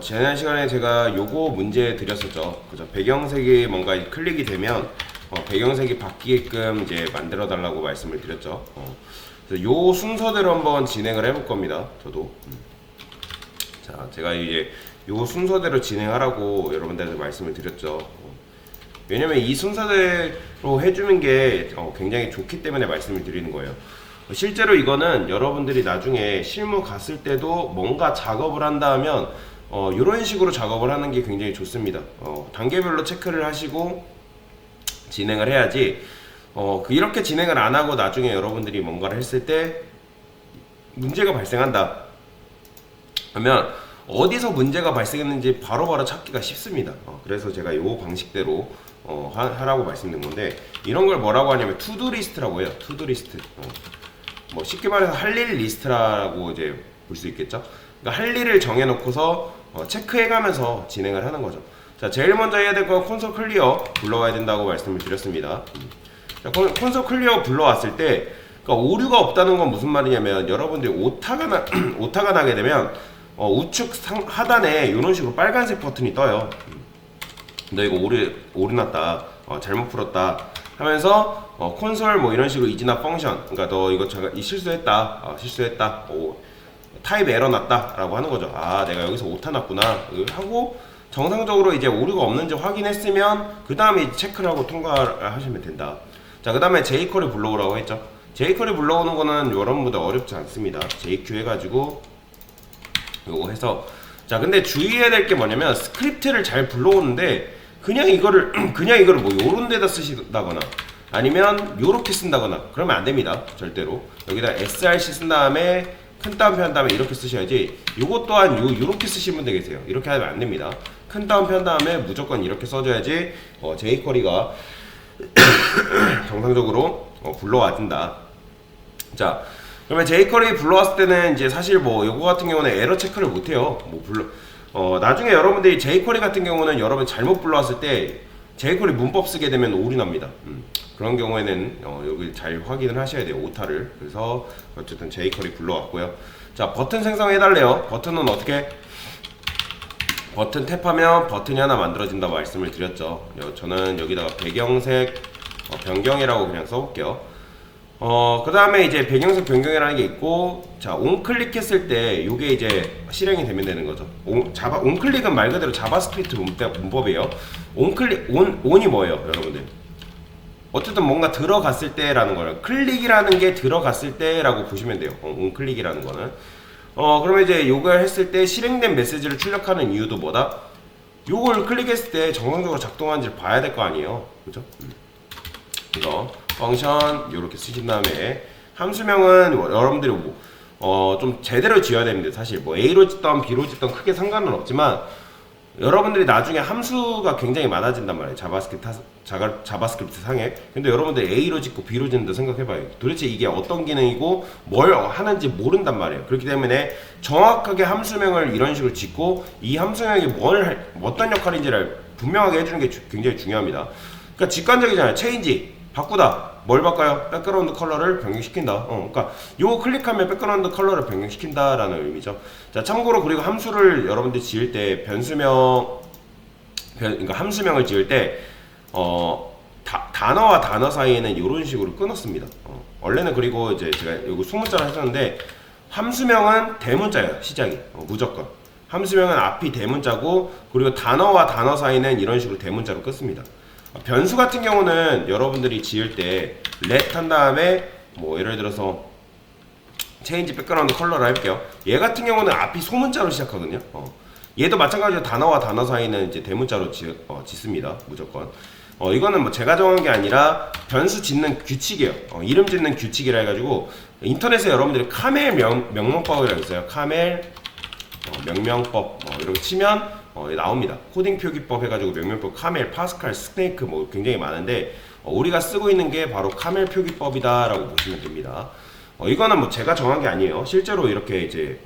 지난 시간에 제가 요거 문제 드렸었죠. 그죠? 배경색이 뭔가 클릭이 되면 배경색이 바뀌게끔 이제 만들어 달라고 말씀을 드렸죠. 그래서 요 순서대로 한번 진행을 해볼 겁니다. 저도. 자, 제가 이제 요 순서대로 진행하라고 여러분들한테 말씀을 드렸죠. 왜냐면 이 순서대로 해주는 게 굉장히 좋기 때문에 말씀을 드리는 거예요. 실제로 이거는 여러분들이 나중에 실무 갔을 때도 뭔가 작업을 한다 하면 이런 식으로 작업을 하는 게 굉장히 좋습니다. 단계별로 체크를 하시고 진행을 해야지 이렇게 진행을 안 하고 나중에 여러분들이 뭔가를 했을 때 문제가 발생한다 그러면 어디서 문제가 발생했는지 바로바로 찾기가 쉽습니다. 그래서 제가 이 방식대로 하라고 말씀드린 건데, 이런 걸 뭐라고 하냐면 투두 리스트라고 해요. 투두 리스트. 뭐 쉽게 말해서 할 일 리스트라고 이제 볼 수 있겠죠. 그러니까 할 일을 정해놓고서 체크해가면서 진행을 하는 거죠. 자, 제일 먼저 해야 될 건 콘솔 클리어 불러와야 된다고 말씀을 드렸습니다. 자, 콘솔 클리어 불러왔을 때, 그러니까 오류가 없다는 건 무슨 말이냐면, 여러분들이 오타가 나게 되면 우측 하단에 이런 식으로 빨간색 버튼이 떠요. 너 이거 오류 났다, 잘못 풀었다 하면서 콘솔 뭐 이런 식으로 이지나 펑션, 그러니까 너 이거 실수했다, 타입 에러 났다 라고 하는 거죠. 아, 내가 여기서 오타 났구나 하고 정상적으로 이제 오류가 없는지 확인했으면 그 다음에 체크를 하고 통과를 하시면 된다. 자, 그 다음에 jQuery 불러오라고 했죠. jQuery 불러오는 거는 여러분보다 어렵지 않습니다. JQ 해가지고 요거 해서, 자, 근데 주의해야 될 게 뭐냐면 스크립트를 잘 불러오는데 그냥 이거를 뭐 요런 데다 쓰시다거나 아니면 요렇게 쓴다거나 그러면 안 됩니다. 절대로. 여기다 src 쓴 다음에 큰 따옴표 한 다음에 이렇게 쓰셔야지, 요것 또한 요렇게 쓰시면 되겠어요. 이렇게 하면 안 됩니다. 큰 따옴표 한 다음에 무조건 이렇게 써줘야지 jQuery가 정상적으로 불러와준다. 자, 그러면 jQuery 불러왔을 때는 이제 사실 뭐 요거 같은 경우는 에러 체크를 못해요. 나중에 여러분들이 jQuery 같은 경우는 여러분 잘못 불러왔을 때 jQuery 문법 쓰게 되면 오류 납니다. 그런 경우에는 여기 잘 확인을 하셔야 돼요, 오타를. 그래서 어쨌든 jQuery 불러왔고요. 자, 버튼 생성해달래요. 버튼은 어떻게? 버튼 탭하면 버튼이 하나 만들어진다고 말씀을 드렸죠. 저는 여기다가 배경색 변경이라고 그냥 써볼게요. 그 다음에 이제 배경색 변경이라는 게 있고, 자, 온클릭했을 때 요게 이제 실행이 되면 되는 거죠. 온클릭은 말 그대로 자바스크립트 문법이에요. 온이 뭐예요, 여러분들? 어쨌든 뭔가 들어갔을 때라는 거예요. 클릭이라는 게 들어갔을 때라고 보시면 돼요. 온클릭이라는 거는. 그러면 이제 요걸 했을 때 실행된 메시지를 출력하는 이유도 뭐다? 요걸 클릭했을 때 정상적으로 작동하는지를 봐야 될 거 아니에요. 그죠? 이거 펑션 이렇게 쓰신 다음에 함수명은 여러분들이 좀 제대로 지어야 됩니다. 사실 뭐 A로 짓던 B로 짓던 크게 상관은 없지만 여러분들이 나중에 함수가 굉장히 많아진단 말이에요. 자바스크립트 상에. 근데 여러분들이 A로 짓고 B로 짓는다 생각해봐요. 도대체 이게 어떤 기능이고 뭘 하는지 모른단 말이에요. 그렇기 때문에 정확하게 함수명을 이런 식으로 짓고 이 함수명이 어떤 역할인지를 분명하게 해주는 게 굉장히 중요합니다. 그러니까 직관적이잖아요. 체인지 바꾸다. 뭘 바꿔요? 백그라운드 컬러를 변경시킨다. 그러니까 요거 클릭하면 백그라운드 컬러를 변경시킨다 라는 의미죠. 자, 참고로 그리고 함수를 여러분들이 지을 때 그러니까 함수명을 지을 때 단어와 단어 사이에는 이런 식으로 끊었습니다. 원래는 그리고 이제 제가 여기 소문자로 했었는데 함수명은 대문자예요. 시작이 무조건. 함수명은 앞이 대문자고 그리고 단어와 단어 사이는 이런 식으로 대문자로 끊습니다. 변수 같은 경우는 여러분들이 지을 때 let 한 다음에 뭐 예를 들어서 change background 컬러를 할게요. 얘 같은 경우는 앞이 소문자로 시작하거든요. 얘도 마찬가지로 단어와 단어 사이는 이제 대문자로 짓습니다. 무조건. 이거는 뭐 제가 정한 게 아니라 변수 짓는 규칙이에요. 이름 짓는 규칙이라 해가지고 인터넷에 여러분들이 카멜 명명법이라고 있어요. 카멜 명명법 이렇게 치면 나옵니다. 코딩 표기법 해가지고 명명법, 카멜, 파스칼, 스네이크 뭐 굉장히 많은데 우리가 쓰고 있는 게 바로 카멜 표기법이다 라고 보시면 됩니다. 이거는 뭐 제가 정한 게 아니에요. 실제로 이렇게 이제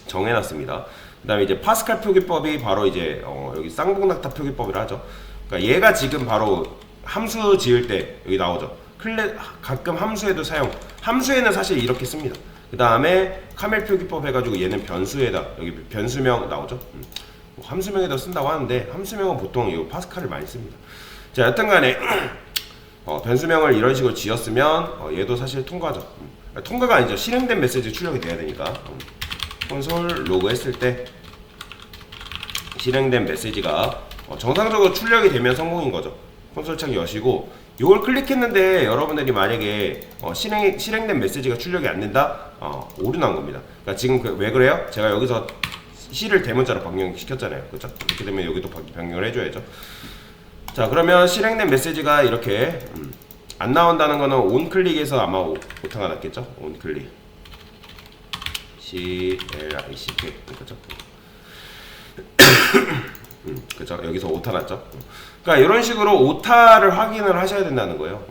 정해놨습니다. 그 다음에 이제 파스칼 표기법이 바로 이제 여기 쌍봉낙타 표기법이라 하죠. 그러니까 얘가 지금 바로 함수 지을 때 여기 나오죠. 가끔 함수에도 함수에는 사실 이렇게 씁니다. 그 다음에 카멜 표기법 해가지고 얘는 변수에다 여기 변수명 나오죠. 뭐 함수명에다 쓴다고 하는데 함수명은 보통 이 파스칼을 많이 씁니다. 자, 여튼간에 변수명을 이런 식으로 지었으면 얘도 사실 통과죠. 통과가 아니죠. 실행된 메시지 출력이 돼야 되니까 콘솔 로그 했을 때 실행된 메시지가 정상적으로 출력이 되면 성공인 거죠. 콘솔 창 여시고 이걸 클릭했는데 여러분들이 만약에 실행된 메시지가 출력이 안 된다? 오류 난 겁니다. 그러니까 지금 왜 그래요? 제가 여기서 C를 대문자로 변경시켰잖아요. 그렇죠? 이렇게 되면 여기도 변경을 해줘야죠. 자, 그러면 실행된 메시지가 이렇게 안 나온다는 거는 온클릭에서 아마 오타가 났겠죠? 온클릭 CLICK 그렇죠? 그죠? 여기서 오타 났죠? 그러니까 이런 식으로 오타를 확인을 하셔야 된다는 거예요.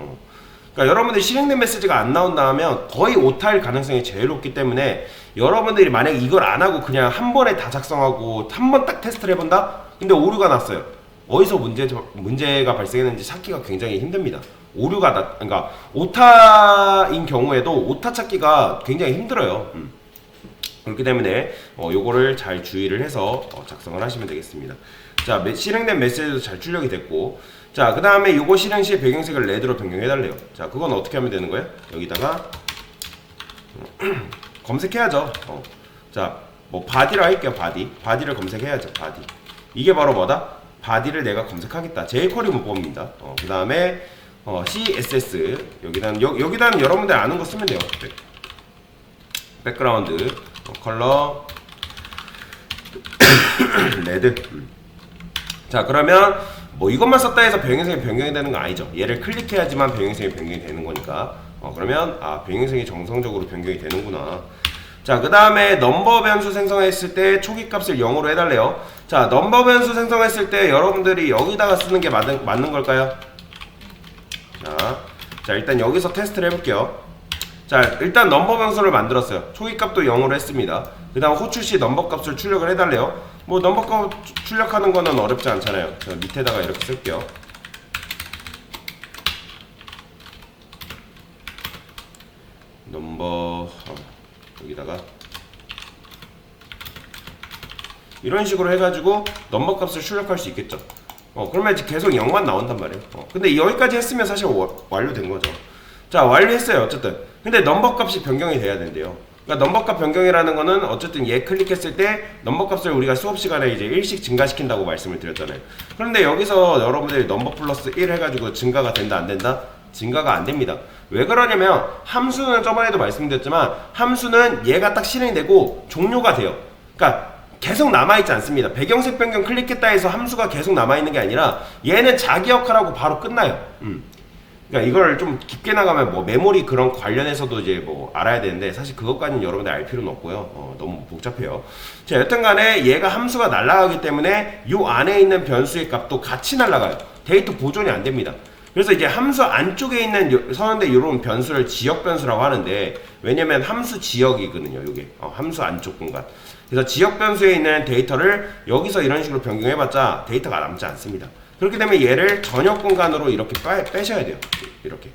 그러니까 여러분들이 실행된 메시지가 안 나온다 하면 거의 오타일 가능성이 제일 높기 때문에 여러분들이 만약에 이걸 안 하고 그냥 한 번에 다 작성하고 한 번 딱 테스트를 해본다? 근데 오류가 났어요. 어디서 문제가 발생했는지 찾기가 굉장히 힘듭니다. 그러니까 오타인 경우에도 오타 찾기가 굉장히 힘들어요. 그렇기 때문에 요거를 잘 주의를 해서 작성을 하시면 되겠습니다. 자, 실행된 메시지도 잘 출력이 됐고, 자, 그 다음에 요거 실행 시 배경색을 레드로 변경해 달래요. 자, 그건 어떻게 하면 되는 거예요? 여기다가 검색해야죠. 자, 뭐 바디라 할게요. 바디를 검색해야죠. 바디. 이게 바로 뭐다? 바디를 내가 검색하겠다. jQuery 문법입니다. 그 다음에 CSS 여기다는 여러분들 아는 거 쓰면 돼요. 백그라운드 컬러 레드. 자, 그러면 뭐 이것만 썼다 해서 배경색이 변경이 되는 건 아니죠. 얘를 클릭해야지만 배경색이 변경이 되는 거니까. 그러면 배경색이 정상적으로 변경이 되는구나. 자, 그 다음에 넘버 변수 생성했을 때 초기 값을 0으로 해달래요. 자, 넘버 변수 생성했을 때 여러분들이 여기다가 쓰는 게 맞는 걸까요? 자, 일단 여기서 테스트를 해볼게요. 자, 일단 넘버 변수를 만들었어요. 초기 값도 0으로 했습니다. 그 다음 호출시 넘버 값을 출력을 해달래요. 뭐 넘버 값 출력하는 거는 어렵지 않잖아요. 자, 밑에다가 이렇게 쓸게요. 넘버 여기다가 이런 식으로 해가지고 넘버 값을 출력할 수 있겠죠. 그러면 이제 계속 0만 나온단 말이에요. 근데 여기까지 했으면 사실 완료된 거죠. 자, 완료했어요. 어쨌든 근데 넘버 값이 변경이 돼야 된대요. 그러니까 넘버 값 변경이라는 거는 어쨌든 얘 클릭했을 때 넘버 값을 우리가 수업 시간에 이제 1씩 증가시킨다고 말씀을 드렸잖아요. 그런데 여기서 여러분들이 넘버 플러스 1 해가지고 증가가 된다 안 된다? 증가가 안 됩니다. 왜 그러냐면 함수는 저번에도 말씀드렸지만 함수는 얘가 딱 실행되고 종료가 돼요. 그러니까 계속 남아있지 않습니다. 배경색 변경 클릭했다 해서 함수가 계속 남아있는 게 아니라 얘는 자기 역할하고 바로 끝나요. 그러니까 이걸 좀 깊게 나가면 뭐 메모리 그런 관련해서도 이제 뭐 알아야 되는데 사실 그것까지는 여러분들 알 필요는 없고요. 너무 복잡해요. 자, 여튼간에 얘가 함수가 날아가기 때문에 요 안에 있는 변수의 값도 같이 날아가요. 데이터 보존이 안 됩니다. 그래서 이제 함수 안쪽에 있는 서는데 이런 변수를 지역 변수라고 하는데 왜냐면 함수 지역이거든요. 이게 함수 안쪽 공간. 그래서 지역 변수에 있는 데이터를 여기서 이런 식으로 변경해봤자 데이터가 남지 않습니다. 그렇기 때문에 얘를 전역 공간으로 이렇게 빼셔야 돼요. 이렇게.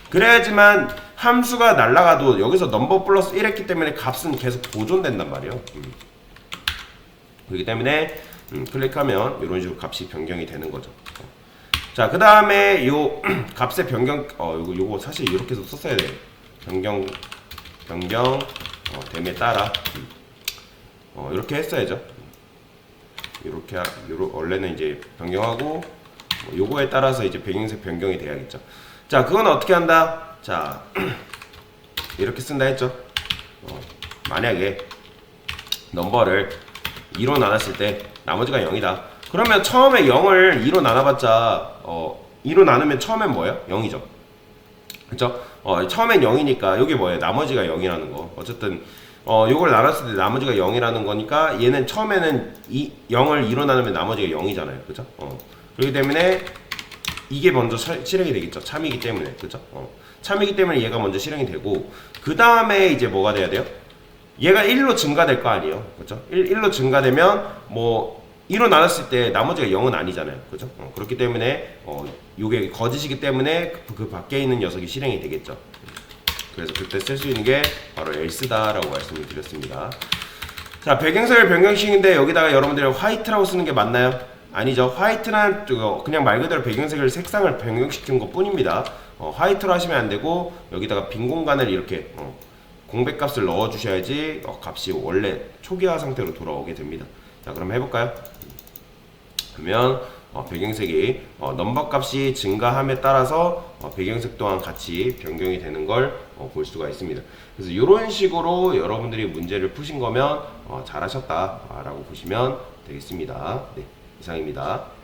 그래야지만 함수가 날아가도 여기서 넘버 플러스 1 했기 때문에 값은 계속 보존된단 말이에요. 그렇기 때문에 클릭하면 이런 식으로 값이 변경이 되는 거죠. 자, 그 다음에 요 값의 변경 요거 사실 이렇게 해서 썼어야 돼요. 변경 됨에 따라 이렇게 했어야죠. 이렇게 원래는 이제 변경하고 요거에 따라서 이제 배경색 변경이 돼야겠죠. 자, 그건 어떻게 한다? 자, 이렇게 쓴다 했죠. 만약에 넘버를 2로 나눴을 때 나머지가 0이다. 그러면 처음에 0을 2로 나눠봤자 2로 나누면 처음엔 뭐예요? 0이죠. 그쵸? 처음엔 0이니까 여기 뭐예요? 나머지가 0이라는 거. 어쨌든 요걸 나눴을 때 나머지가 0이라는 거니까 얘는 처음에는 0을 2로 나누면 나머지가 0이잖아요. 그죠? 그렇기 때문에 이게 먼저 실행이 되겠죠. 참이기 때문에. 그죠? 참이기 때문에 얘가 먼저 실행이 되고 그 다음에 이제 뭐가 돼야 돼요? 얘가 1로 증가될 거 아니에요. 그죠? 1로 증가되면 뭐 2로 나눴을 때 나머지가 0은 아니잖아요. 그죠? 그렇기 때문에 요게 거짓이기 때문에 그 밖에 있는 녀석이 실행이 되겠죠. 그래서 그때 쓸 수 있는 게 바로 else다라고 말씀을 드렸습니다. 자, 배경색을 변경식인데 여기다가 여러분들이 화이트라고 쓰는 게 맞나요? 아니죠. 화이트는 그냥 말 그대로 배경색을 색상을 변경시킨 것 뿐입니다. 화이트로 하시면 안 되고 여기다가 빈 공간을 이렇게 공백 값을 넣어 주셔야지 값이 원래 초기화 상태로 돌아오게 됩니다. 자, 그럼 해볼까요? 그러면 배경색이 넘버 값이 증가함에 따라서 배경색 또한 같이 변경이 되는 걸 볼 수가 있습니다. 그래서 이런 식으로 여러분들이 문제를 푸신 거면 잘하셨다라고 보시면 되겠습니다. 네, 이상입니다.